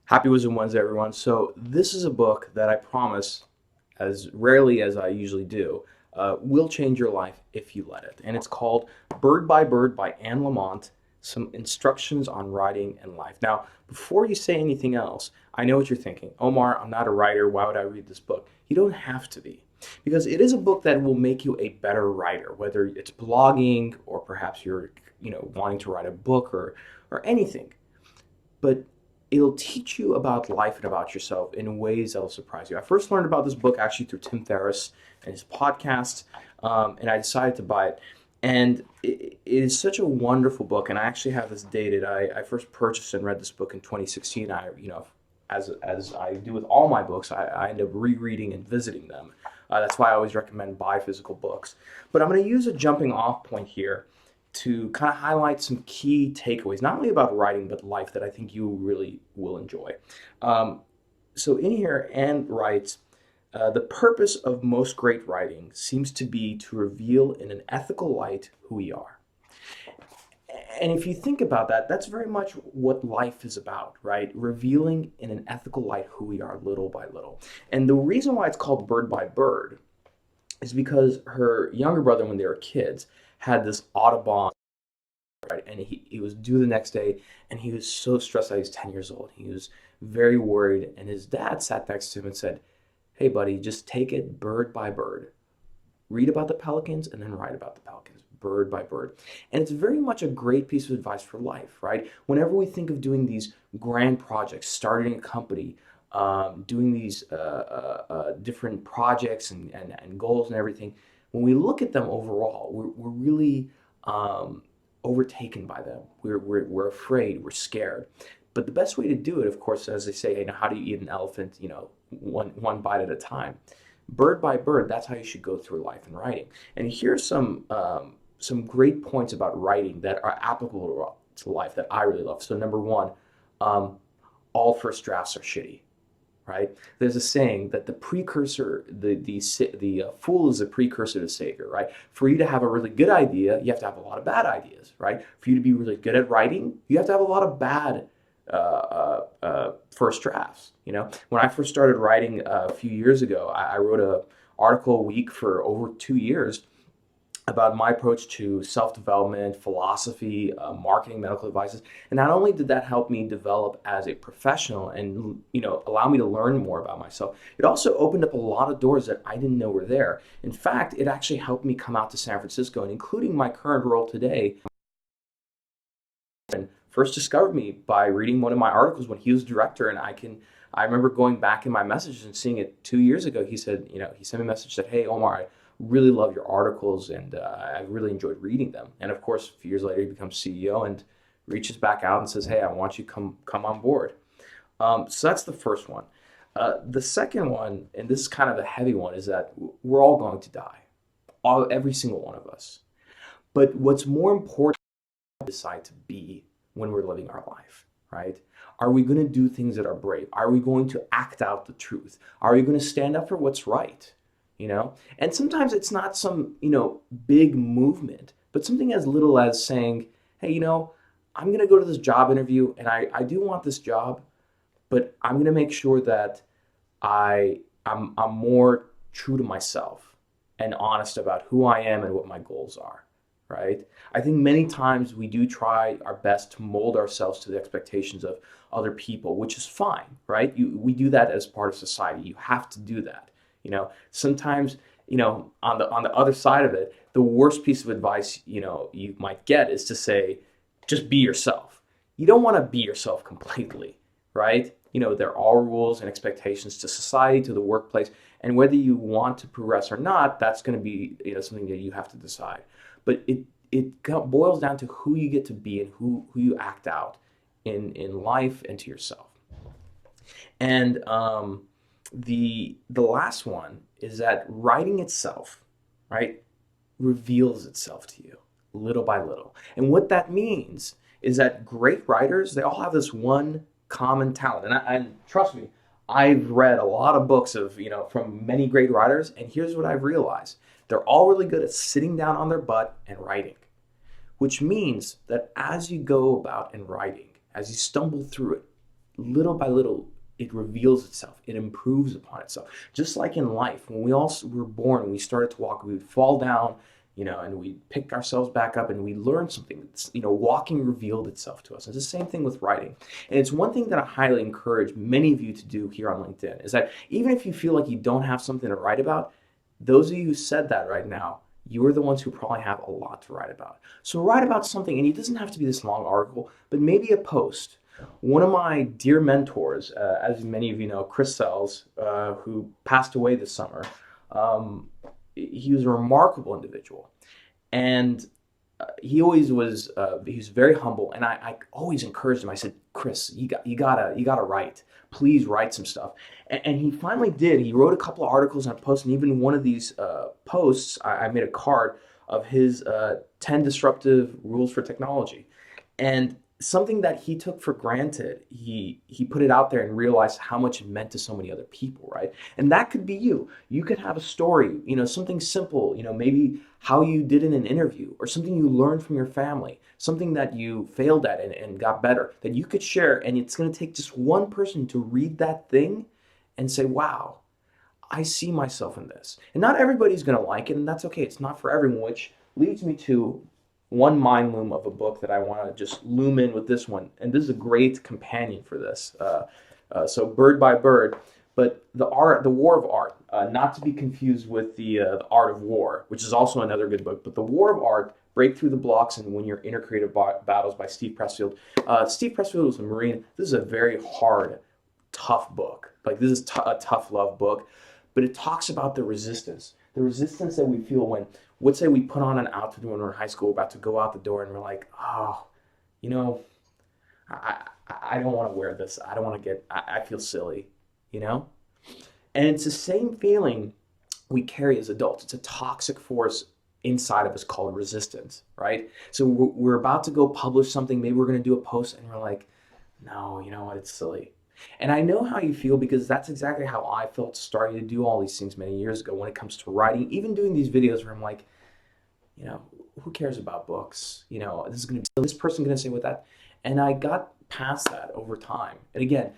Happy Wisdom Wednesday, everyone. So, this is a book that I promise, as rarely as I usually do, will change your life if you let it. And it's called Bird by Bird by Lamott, Some Instructions on Writing and Life. Now, before you say anything else, I know what you're thinking. Omar, I'm not a writer. Why would I read this book? You don't have to be. Because it is a book that will make you a better writer, whether it's blogging or perhaps you're, wanting to write a book or anything. But it'll teach you about life and about yourself in ways that will surprise you. I first learned about this book actually through Tim Ferriss and his podcast, and I decided to buy it. And it is such a wonderful book, and I actually have this dated. I first purchased and read this book in 2016. As I do with all my books, I end up rereading and visiting them. That's why I always recommend buy physical books. But I'm going to use a jumping off point here to kind of highlight some key takeaways, not only about writing, but life that I think you really will enjoy. So in here, Anne writes, the purpose of most great writing seems to be to reveal in an ethical light who we are. And if you think about that, that's very much what life is about, right? Revealing in an ethical light who we are little by little. And the reason why it's called Bird by Bird is because her younger brother, when they were kids, had this Audubon, right? And he was due the next day, and he was so stressed out. He was 10 years old. He was very worried, and his dad sat next to him and said, "Hey, buddy, just take it bird by bird. Read about the pelicans and then write about the pelicans, bird by bird." And it's very much a great piece of advice for life, right? Whenever we think of doing these grand projects, starting a company, doing these different projects and goals and everything, when we look at them overall, we're really overtaken by them. We're afraid, we're scared. But the best way to do it, of course, as they say, how do you eat an elephant, one bite at a time. Bird by bird, that's how you should go through life and writing. And here's some great points about writing that are applicable to life that I really love. So number one, all first drafts are shitty, right? There's a saying that the precursor, the fool is the precursor to savior, right? For you to have a really good idea, you have to have a lot of bad ideas, right? For you to be really good at writing, you have to have a lot of bad first drafts. When I first started writing a few years ago, I wrote an article a week for over 2 years about my approach to self-development, philosophy, marketing, medical advices. And not only did that help me develop as a professional and allow me to learn more about myself, it also opened up a lot of doors that I didn't know were there. In fact, it actually helped me come out to San Francisco, and including my current role today. And first discovered me by reading one of my articles when he was director, and I remember going back in my messages and seeing it 2 years ago. He said, he sent me a message that, "Hey, Omar, I really love your articles, and I really enjoyed reading them." And of course, a few years later, he becomes CEO and reaches back out and says, "Hey, I want you to come on board." So that's the first one. The second one, and this is kind of a heavy one, is that we're all going to die, every single one of us. But what's more important is decide to be when we're living our life, right? Are we going to do things that are brave? Are we going to act out the truth? Are we going to stand up for what's right? And sometimes it's not some, big movement, but something as little as saying, "Hey, I'm going to go to this job interview, and I do want this job, but I'm going to make sure that I'm more true to myself and honest about who I am and what my goals are." Right? I think many times we do try our best to mold ourselves to the expectations of other people, which is fine, right? We do that as part of society. You have to do that. Sometimes, on the other side of it, the worst piece of advice, you might get is to say, just be yourself. You don't want to be yourself completely, right? There are rules and expectations to society, to the workplace, and whether you want to progress or not, that's going to be, something that you have to decide. But it boils down to who you get to be and who you act out in life and to yourself. And the last one is that writing itself, right, reveals itself to you little by little. And what that means is that great writers, they all have this one common talent. And trust me, I've read a lot of books from many great writers, and here's what I've realized. They're all really good at sitting down on their butt and writing, which means that as you go about in writing, as you stumble through it, little by little, it reveals itself. It improves upon itself. Just like in life, when we all were born and we started to walk, we would fall down, and we pick ourselves back up and we learn something. Walking revealed itself to us. It's the same thing with writing. And it's one thing that I highly encourage many of you to do here on LinkedIn is that even if you feel like you don't have something to write about, those of you who said that right now, you are the ones who probably have a lot to write about. So write about something, and it doesn't have to be this long article, but maybe a post. One of my dear mentors, as many of you know, Chris Sells, who passed away this summer, he was a remarkable individual. And he always was, he was very humble. And I always encouraged him. I said, Chris, you gotta write. Please write some stuff. And he finally did. He wrote a couple of articles and a post. And even one of these posts, I made a card of his 10 disruptive rules for technology. And something that he took for granted, he put it out there and realized how much it meant to so many other people, right? And that could be you. You could have a story, something simple, maybe how you did in an interview, or something you learned from your family, something that you failed at and got better, that you could share. And it's going to take just one person to read that thing and say, wow, I see myself in this. And not everybody's going to like it, and that's okay. It's not for everyone, which leads me to one mind loom of a book that I want to just loom in with this one. And this is a great companion for this. So Bird by Bird, but the War of Art, not to be confused with the Art of War, which is also another good book, but the War of Art, Break Through the Blocks and Win Your Inner Creative Battles by Steve Pressfield. Steve Pressfield was a Marine. This is a very hard, tough book. Like this is a tough love book, but it talks about the resistance that we feel when, let's say we put on an outfit when we're in high school, about to go out the door, and we're like, oh, I don't want to wear this. I don't want to I feel silly, And it's the same feeling we carry as adults. It's a toxic force inside of us called resistance, right? So we're about to go publish something. Maybe we're going to do a post, and we're like, no, you know what? It's silly. And I know how you feel, because that's exactly how I felt starting to do all these things many years ago when it comes to writing, even doing these videos where I'm like, who cares about books? This person going to say what that? And I got past that over time. And again,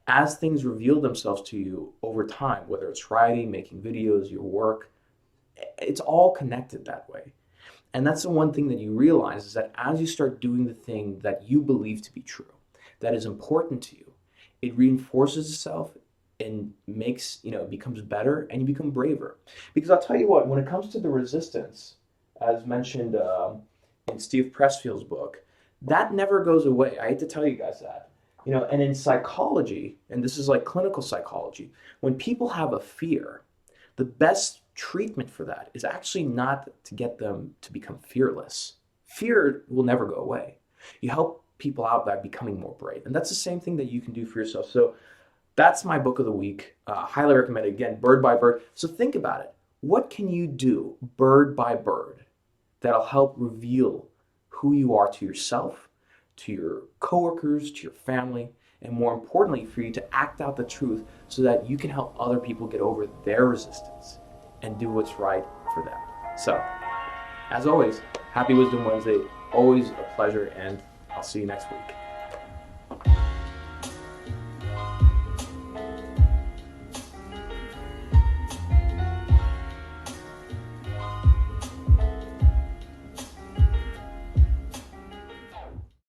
as things reveal themselves to you over time, whether it's writing, making videos, your work, it's all connected that way. And that's the one thing that you realize, is that as you start doing the thing that you believe to be true, that is important to you, it reinforces itself and makes, it becomes better, and you become braver. Because I'll tell you what, when it comes to the resistance, as mentioned in Steve Pressfield's book, that never goes away. I hate to tell you guys that. And in psychology, and this is like clinical psychology, when people have a fear, the best treatment for that is actually not to get them to become fearless. Fear will never go away. You help people out by becoming more brave. And that's the same thing that you can do for yourself. So that's my book of the week. Highly recommend it. Again, Bird by Bird. So think about it. What can you do bird by bird that'll help reveal who you are to yourself, to your coworkers, to your family, and more importantly, for you to act out the truth so that you can help other people get over their resistance and do what's right for them. So, as always, happy Wisdom Wednesday. Always a pleasure, and I'll see you next week.